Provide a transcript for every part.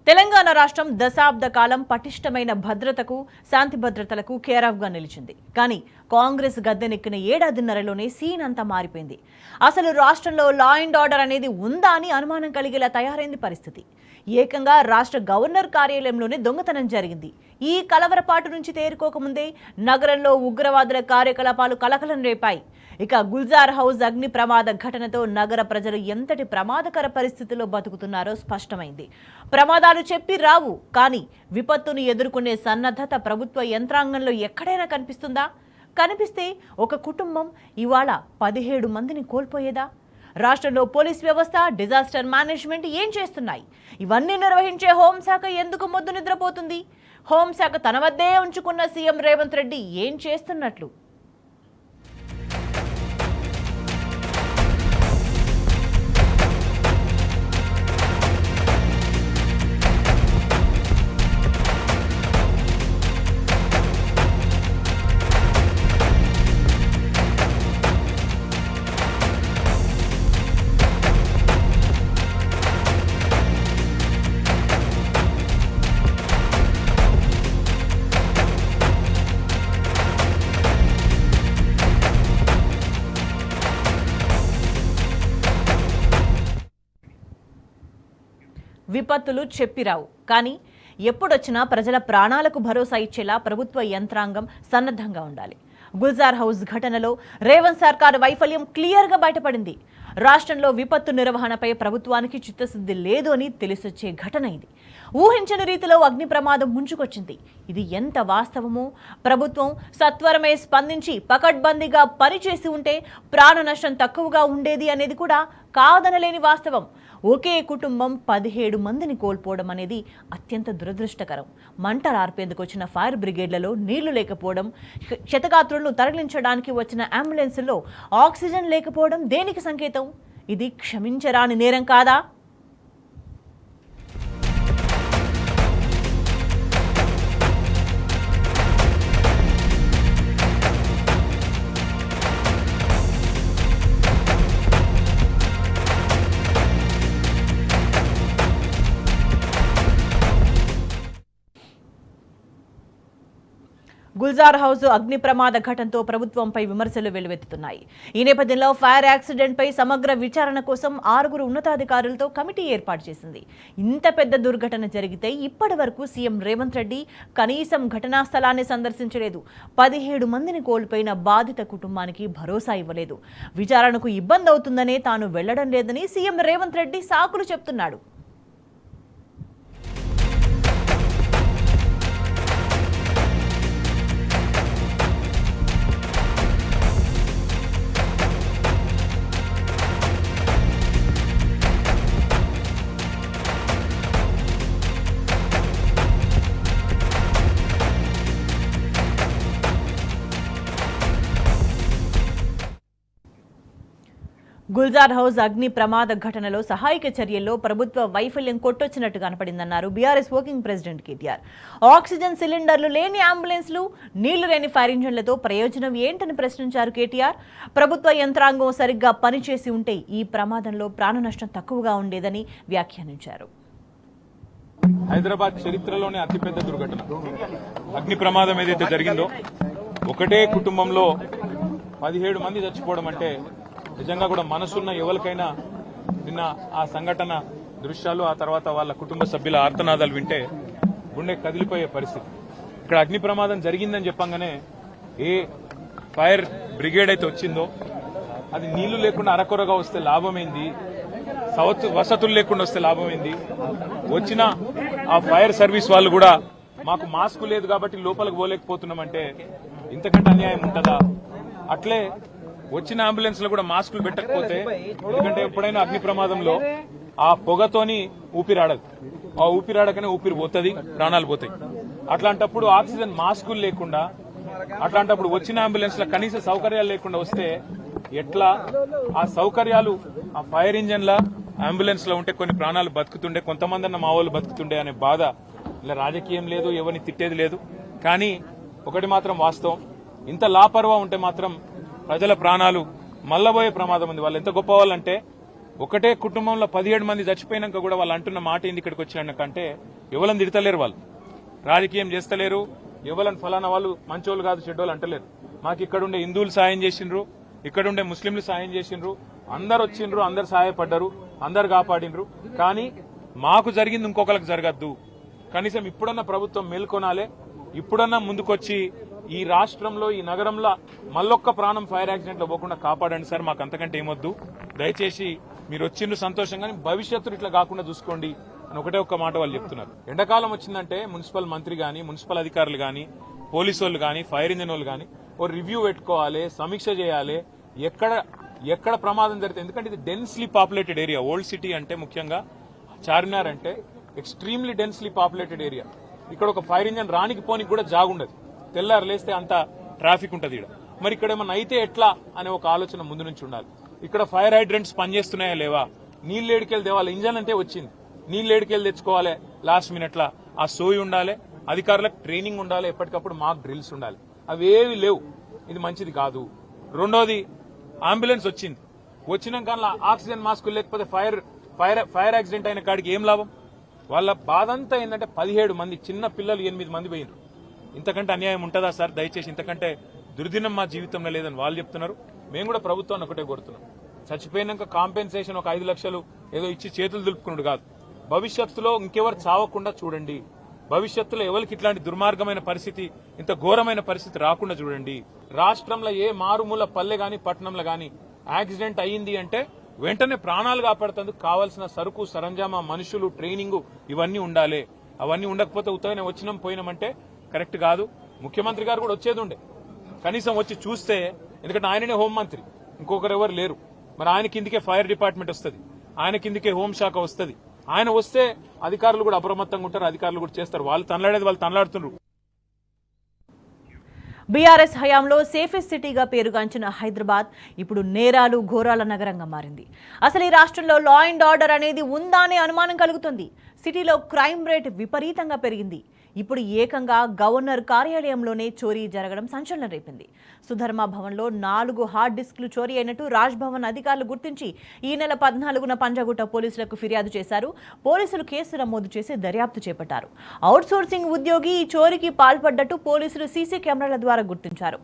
తెలంగాణ రాష్ట్రం దశాబ్ద కాలం పటిష్టమైన భద్రతకు శాంతి భద్రతలకు కేరాఫ్గా నిలిచింది. కానీ కాంగ్రెస్ గద్దెనెక్కిన ఏడాదిన్నరలోనే సీన్ అంతా మారిపోయింది. అసలు రాష్ట్రంలో లా అండ్ ఆర్డర్ అనేది ఉందా అని అనుమానం కలిగేలా తయారైంది పరిస్థితి. ఏకంగా రాష్ట్ర గవర్నర్ కార్యాలయంలోనే దొంగతనం జరిగింది. ఈ కలవరపాటు నుంచి తేరుకోకముందే నగరంలో ఉగ్రవాదుల కార్యకలాపాలు కలకలం రేపాయి. ఇక గుల్జార్ హౌస్ అగ్ని ప్రమాద ఘటనతో నగర ప్రజలు ఎంతటి ప్రమాదకర పరిస్థితిలో బతుకుతున్నారో స్పష్టమైంది. ప్రమాదాలు చెప్పి రావు, కానీ విపత్తును ఎదుర్కొనే సన్నద్ధత ప్రభుత్వ యంత్రాంగంలో ఎక్కడైనా కనిపిస్తుందా? కనిపిస్తే ఒక కుటుంబం ఇవాళ 17 మందిని కోల్పోయేదా? రాష్ట్రంలో పోలీస్ వ్యవస్థ, డిజాస్టర్ మేనేజ్మెంట్ ఏం చేస్తున్నాయి? ఇవన్నీ నిర్వహించే హోంశాఖ ఎందుకు మొద్దు నిద్రపోతుంది? హోంశాఖ తన వద్దే ఉంచుకున్న సీఎం రేవంత్ రెడ్డి ఏం చేస్తున్నట్లు? విపత్తులు చెప్పిరావు, కానీ ఎప్పుడొచ్చినా ప్రజల ప్రాణాలకు భరోసా ఇచ్చేలా ప్రభుత్వ యంత్రాంగం సన్నద్ధంగా ఉండాలి. గుల్జార్ హౌస్ ఘటనలో రేవంత్ సర్కారు వైఫల్యం క్లియర్గా బయటపడింది. రాష్ట్రంలో విపత్తు నిర్వహణపై ప్రభుత్వానికి చిత్తశుద్ధి లేదు అని తెలిసొచ్చే ఘటన ఇది. ఊహించని రీతిలో అగ్ని ప్రమాదం ముంచుకొచ్చింది. ఇది ఎంత వాస్తవమో, ప్రభుత్వం సత్వరమే స్పందించి పకడ్బందీగా పనిచేసి ఉంటే ప్రాణ నష్టం తక్కువగా ఉండేది అనేది కూడా కాదనలేని వాస్తవం. ఒకే కుటుంబం 17 మందిని కోల్పోవడం అనేది అత్యంత దురదృష్టకరం. మంటలు ఆర్పేందుకు వచ్చిన ఫైర్ బ్రిగేడ్లలో నీళ్లు లేకపోవడం, క్షతగాత్రులను తరలించడానికి వచ్చిన అంబులెన్సుల్లో ఆక్సిజన్ లేకపోవడం దేనికి సంకేతం? ఇది క్షమించరాని నేరం కాదా? గుల్జార్ హౌస్ అగ్ని ప్రమాద ఘటనతో ప్రభుత్వంపై విమర్శలు వెల్లువెత్తుతున్నాయి. ఈ నేపథ్యంలో ఫైర్ యాక్సిడెంట్పై సమగ్ర విచారణ కోసం 6 ఉన్నతాధికారులతో కమిటీ ఏర్పాటు చేసింది. ఇంత పెద్ద దుర్ఘటన జరిగితే ఇప్పటి వరకు సీఎం రేవంత్ రెడ్డి కనీసం ఘటనా స్థలాన్ని సందర్శించలేదు. 17 మందిని కోల్పోయిన బాధిత కుటుంబానికి భరోసా ఇవ్వలేదు. విచారణకు ఇబ్బంది అవుతుందనే తాను వెళ్లడం లేదని సీఎం రేవంత్ రెడ్డి సాకులు చెప్తున్నాడు. గుల్జార్ హౌస్ అగ్ని ప్రమాద ఘటనలో సహాయక చర్యల్లో ప్రభుత్వ వైఫల్యం కొట్టొచ్చినట్టు కనపడిందన్నారు BRS working president KTR. Oxygen సిలిండర్లు లేని అంబులెన్స్లు, నీళ్లు లేని ఫైర్ ఇంజన్లతో ప్రయోజనం ఏంటని ప్రశ్నించారు కేటీఆర్. ప్రభుత్వ యంత్రాంగం సరిగ్గా పనిచేసి ఉంటే ఈ ప్రమాదంలో ప్రాణ నష్టం తక్కువగా ఉండేదని వ్యాఖ్యానించారు. హైదరాబాద్ చరిత్రలోనే అతిపెద్ద దుర్ఘటన అగ్ని ప్రమాదం ఏదైతే జరిగిందో, ఒకటే కుటుంబంలో 17 మంది చచ్చిపోవడం అంటే నిజంగా కూడా మనసున్న ఎవరికైనా నిన్న ఆ సంఘటన దృశ్యాలు, ఆ తర్వాత వాళ్ళ కుటుంబ సభ్యుల ఆర్తనాదాలు వింటే గుండె కదిలిపోయే పరిస్థితి. ఇక్కడ అగ్ని ప్రమాదం జరిగిందని చెప్పంగానే ఏ ఫైర్ బ్రిగేడ్ అయితే వచ్చిందో అది నీళ్లు లేకుండా అరకొరగా వస్తే లాభమైంది, వసతులు లేకుండా వస్తే లాభమైంది. వచ్చిన ఆ ఫైర్ సర్వీస్ వాళ్ళు కూడా మాకు మాస్క్ లేదు కాబట్టి లోపలికి పోలేకపోతున్నామంటే ఇంతకంటే అన్యాయం ఉంటుందా? అట్లే వచ్చిన అంబులెన్స్ లో కూడా మాస్కులు పెట్టకపోతే, ఎందుకంటే ఎప్పుడైనా అగ్ని ప్రమాదంలో ఆ పొగతోని ఊపిరాడదు, ఆ ఊపిరాడకనే ఊపిరి పోతుంది, ప్రాణాలు పోతాయి. అట్లాంటప్పుడు ఆక్సిజన్ మాస్కులు లేకుండా, అట్లాంటప్పుడు వచ్చిన అంబులెన్స్ లో కనీస సౌకర్యాలు లేకుండా వస్తే ఎట్లా? ఆ సౌకర్యాలు ఆ ఫైర్ ఇంజన్ లా అంబులెన్స్ లో ఉంటే కొన్ని ప్రాణాలు బతుకుతుండే, కొంతమంది అన్న మా వాళ్ళు బతుకుతుండే అనే బాధ. ఇలా రాజకీయం లేదు, ఎవరిని తిట్టేది లేదు. కానీ ఒకటి మాత్రం వాస్తవం, ఇంత లాపర్వా ఉంటే మాత్రం ప్రజల ప్రాణాలు మల్లబోయే ప్రమాదం ఉంది. వాళ్ళు ఎంత గొప్ప వాళ్ళంటే ఒకటే కుటుంబంలో 17 మంది చచ్చిపోయినాక కూడా వాళ్ళు అంటున్న మాట ఏంది ఇక్కడికి వచ్చినాకంటే ఎవరిని తిడతలేరు, వాళ్ళు రాజకీయం చేస్తలేరు, ఎవరిని ఫలానా వాళ్ళు మంచోళ్ళు కాదు చెడ్డోళ్ళు అంటలేరు. మాకు ఇక్కడుండే హిందువులు సాయం చేసిండ్రు, ఇక్కడుండే ముస్లింలు సాయం చేసిండ్రు, అందరు వచ్చిండ్రు, అందరు సహాయపడ్డారు, అందరు కాపాడిండ్రు. కానీ మాకు జరిగింది ఇంకొకరికి జరగద్దు. కనీసం ఇప్పుడన్నా ప్రభుత్వం మేల్కొనాలే, ఇప్పుడన్నా ముందుకొచ్చి ఈ రాష్ట్రంలో ఈ నగరంలో మళ్ళొక్క ప్రాణం ఫైర్ యాక్సిడెంట్ లో పోకుండా కాపాడండి సార్, మాకు అంతకంటే ఏమొద్దు. దయచేసి మీరు వచ్చిండ్రు సంతోషంగా, భవిష్యత్తులో ఇట్లా కాకుండా చూసుకోండి అని ఒకటే ఒక్క మాట వాళ్ళు చెప్తున్నారు. ఎండాకాలం వచ్చిందంటే మున్సిపల్ మంత్రి గాని, మున్సిపల్ అధికారులు గాని, పోలీసు వాళ్ళు గాని, ఫైర్ ఇంజిన్ వాళ్ళు గాని ఓ రివ్యూ పెట్టుకోవాలి, సమీక్ష చేయాలి, ఎక్కడ ప్రమాదం జరిగితే. ఎందుకంటే ఇది densely populated area. Old city అంటే ముఖ్యంగా చార్మినార్ అంటే ఎక్స్ట్రీమ్లీ డెన్స్లీ పాపులేటెడ్ ఏరియా. ఇక్కడ ఒక ఫైర్ ఇంజిన్ రానికి పోనికి కూడా జాగుండదు, తెల్లారు లేస్తే అంత ట్రాఫిక్ ఉంటుంది ఇక్కడ. మరి ఇక్కడ ఏమన్నా అయితే ఎట్లా అనే ఒక ఆలోచన ముందు నుంచి ఉండాలి. ఇక్కడ ఫైర్ హైడ్రెంట్స్ పనిచేస్తున్నాయా లేవా, నీళ్ళు ఏడికెళ్ళి తేవాలి, ఇంజన్ అంటే వచ్చింది, నీళ్ళు ఏడికెళ్ళి తెచ్చుకోవాలి లాస్ట్ మినిట్ లా, ఆ సోయి ఉండాలి, అధికారులకు ట్రైనింగ్ ఉండాలి, ఎప్పటికప్పుడు మాక్ డ్రిల్స్ ఉండాలి. అవేవి లేవు, ఇది మంచిది కాదు. రెండోది, అంబులెన్స్ వచ్చినాక ఆక్సిజన్ మాస్కులు లేకపోతే ఫైర్ యాక్సిడెంట్ అయిన కాడికి ఏం లాభం? వాళ్ళ బాధ అంతా ఏంటంటే 17 మంది చిన్న పిల్లలు 8 మంది పోయినారు. ఇంతకంటే అన్యాయం ఉంటుందా సార్? దయచేసి ఇంతకంటే దుర్దినం మా జీవితంలో లేదని వాళ్ళు చెప్తున్నారు. మేము కూడా ప్రభుత్వాన్ని ఒకటే కోరుతున్నాం, చచ్చిపోయినాక కాంపెన్సేషన్ ఒక 5 లక్షలు ఏదో ఇచ్చి చేతులు దులుపుకున్నాడు కాదు, భవిష్యత్తులో ఇంకెవరు చావకుండా చూడండి, భవిష్యత్తులో ఎవరికి ఇట్లాంటి దుర్మార్గమైన పరిస్థితి, ఇంత ఘోరమైన పరిస్థితి రాకుండా చూడండి. రాష్ట్రంలో ఏ మారుమూల పల్లె గాని పట్టణంలో గాని యాక్సిడెంట్ అయ్యింది అంటే వెంటనే ప్రాణాలు కాపాడుతందుకు కావాల్సిన సరుకు సరంజామా, మనుషులు, ట్రైనింగ్ ఇవన్నీ ఉండాలి. అవన్నీ ఉండకపోతే ఉత్తగానే వచ్చినాం పోయినామంటే కరెక్ట్ కాదు. ముఖ్యమంత్రి గారు కూడా వచ్చేది ఉండే, కనీసం వచ్చి చూస్తే, ఎందుకంటే ఆయననే హోంమంత్రి, ఇంకొకరు ఎవరు లేరు. మరి ఆయన కిందికే ఫైర్ డిపార్ట్మెంట్ వస్తుంది, ఆయన కిందికే హోంశాఖ వస్తుంది. ఆయన వస్తే అధికారులు కూడా అప్రమత్తంగా ఉంటారు, అధికారులు కూడా చేస్తారు. వాళ్ళు తనలాడుతున్నారు. బీఆర్ఎస్ హయాంలో సేఫెస్ట్ సిటీగా పేరుగాంచిన హైదరాబాద్ ఇప్పుడు నేరాలు ఘోరాల నగరంగా మారింది. అసలు ఈ రాష్ట్రంలో లా అండ్ ఆర్డర్ అనేది ఉందా అనే అనుమానం కలుగుతుంది. సిటీలో క్రైమ్ రేట్ విపరీతంగా పెరిగింది. ఇప్పుడు ఏకంగా గవర్నర్ కార్యాలయంలోనే చోరీ జరగడం సంచలనం రేపింది. సుధర్మ భవన్లో 4 హార్డ్ డిస్క్లు చోరీ అయినట్టు రాజ్ భవన్ అధికారులు గుర్తించి ఈ నెల 14న పంజాగుట్ట పోలీసులకు ఫిర్యాదు చేశారు. పోలీసులు కేసు నమోదు చేసి దర్యాప్తు చేపట్టారు. అవుట్సోర్సింగ్ ఉద్యోగి ఈ చోరీకి పాల్పడ్డట్టు పోలీసులు సీసీ కెమెరాల ద్వారా గుర్తించారు.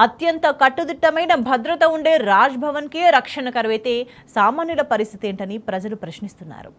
అత్యంత కట్టుదిట్టమైన భద్రత ఉండే రాజ్ భవన్కే రక్షణ కరువైతే సామాన్యుల పరిస్థితి ఏంటని ప్రజలు ప్రశ్నిస్తున్నారు.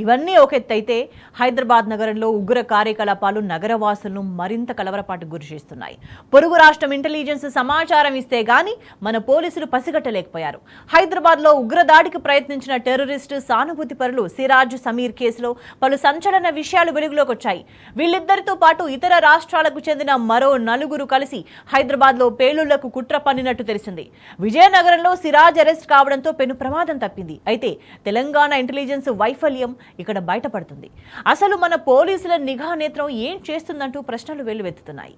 ఇవన్నీ ఒక ఎత్తైతే హైదరాబాద్ నగరంలో ఉగ్ర కార్యకలాపాలు నగరవాసులను మరింత కలవరపాటుకు గురిచేస్తున్నాయి. పొరుగు రాష్ట్రం ఇంటెలిజెన్స్ సమాచారం ఇస్తే గాని మన పోలీసులు పసిగట్టలేకపోయారు. హైదరాబాద్లో ఉగ్రదాడికి ప్రయత్నించిన టెర్రరిస్టు సానుభూతి పరులు సిరాజ్ సమీర్ కేసులో పలు సంచలన విషయాలు వెలుగులోకి వచ్చాయి. వీళ్ళిద్దరితో పాటు ఇతర రాష్ట్రాలకు చెందిన మరో 4 కలిసి హైదరాబాద్లో పేలుళ్లకు కుట్ర పన్నినట్టు తెలిసింది. విజయనగరంలో సిరాజ్ అరెస్ట్ కావడంతో పెను ప్రమాదం తప్పింది. అయితే తెలంగాణ ఇంటెలిజెన్స్ వైఫల్యం ఇక్కడ బయటపడుతుంది. అసలు మన పోలీసుల నిఘా నేత్రం ఏం చేస్తుందంటూ ప్రశ్నలు వెల్లువెత్తుతున్నాయి.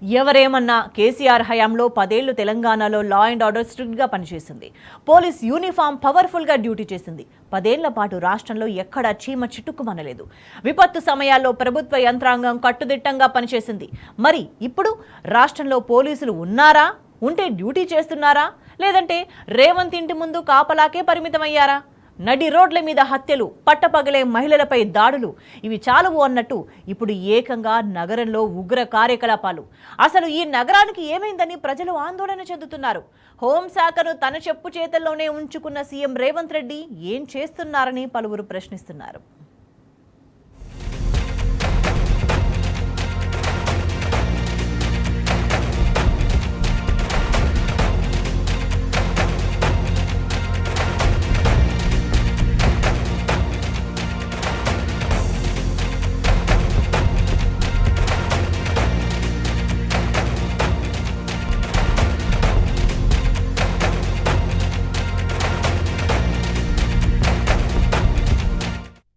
ఎవరేమన్నా కేసీఆర్ హయాంలో 10 ఏళ్లు తెలంగాణలో లా అండ్ ఆర్డర్ స్ట్రిక్ట్గా పనిచేసింది. పోలీస్ యూనిఫామ్ పవర్ఫుల్గా డ్యూటీ చేసింది. 10 ఏళ్ల పాటు రాష్ట్రంలో ఎక్కడా చీమ చిట్టుకుమనలేదు. విపత్తు సమయాల్లో ప్రభుత్వ యంత్రాంగం కట్టుదిట్టంగా పనిచేసింది. మరి ఇప్పుడు రాష్ట్రంలో పోలీసులు ఉన్నారా? ఉంటే డ్యూటీ చేస్తున్నారా? లేదంటే రేవంత్ ఇంటి ముందు కాపలాకే పరిమితమయ్యారా? నడి రోడ్ల మీద హత్యలు, పట్టపగలే మహిళలపై దాడులు ఇవి చాలువు అన్నట్టు ఇప్పుడు ఏకంగా నగరంలో ఉగ్ర కార్యకలాపాలు. అసలు ఈ నగరానికి ఏమైందని ప్రజలు ఆందోళన చెందుతున్నారు. హోంశాఖను తన చెప్పు చేతల్లోనే ఉంచుకున్న సీఎం రేవంత్ రెడ్డి ఏం చేస్తున్నారని పలువురు ప్రశ్నిస్తున్నారు.